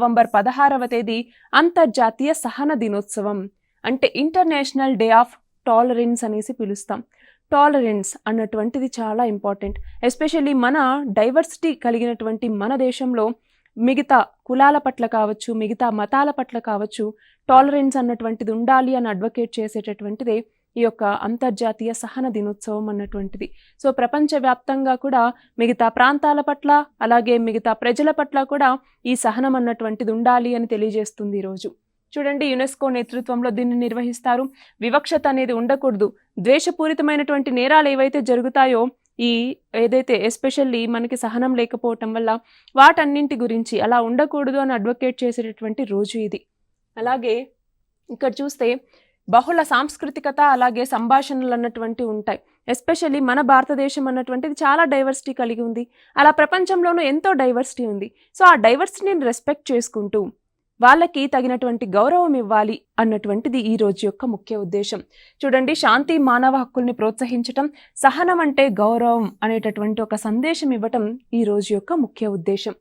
November 16వ తేదీ అంతర్జాతీయ సహన దినోత్సవం, అంటే ఇంటర్నేషనల్ డే ఆఫ్ టాలరెన్స్ అనేసి పిలుస్తాం. టాలరెన్స్ అన్నటువంటిది చాలా ఇంపార్టెంట్. ఎస్పెషల్లీ మన డైవర్సిటీ కలిగినటువంటి మన దేశంలో మిగతా కులాల పట్ల కావచ్చు, మిగతా మతాల పట్ల కావచ్చు, టాలరెన్స్ అన్నటువంటిది ఉండాలి అని అడ్వకేట్ చేసేటటువంటిదే ఈ యొక్క అంతర్జాతీయ సహన దినోత్సవం అన్నటువంటిది. సో ప్రపంచవ్యాప్తంగా కూడా మిగతా ప్రాంతాల పట్ల, అలాగే మిగతా ప్రజల పట్ల కూడా ఈ సహనం అన్నటువంటిది ఉండాలి అని తెలియజేస్తుంది ఈరోజు. చూడండి, యునెస్కో నేతృత్వంలో దీన్ని నిర్వహిస్తారు. వివక్షత అనేది ఉండకూడదు. ద్వేషపూరితమైనటువంటి నేరాలు ఏవైతే జరుగుతాయో, ఏదైతే ఎస్పెషల్లీ మనకి సహనం లేకపోవటం వల్ల వాటన్నింటి గురించి అలా ఉండకూడదు అని అడ్వకేట్ చేసేటటువంటి రోజు ఇది. అలాగే ఇక్కడ చూస్తే బహుళ సాంస్కృతికత, అలాగే సంభాషణలు అన్నటువంటి ఉంటాయి. ఎస్పెషల్లీ మన భారతదేశం అన్నటువంటిది చాలా డైవర్సిటీ కలిగి ఉంది. అలా ప్రపంచంలోనూ ఎంతో డైవర్సిటీ ఉంది. సో ఆ డైవర్సిటీని రెస్పెక్ట్ చేసుకుంటూ వాళ్ళకి తగినటువంటి గౌరవం ఇవ్వాలి అన్నటువంటిది ఈ రోజు యొక్క ముఖ్య ఉద్దేశం. చూడండి, శాంతి, మానవ హక్కుల్ని ప్రోత్సహించటం, సహనం అంటే గౌరవం అనేటటువంటి ఒక సందేశం ఇవ్వటం ఈ రోజు యొక్క ముఖ్య ఉద్దేశం.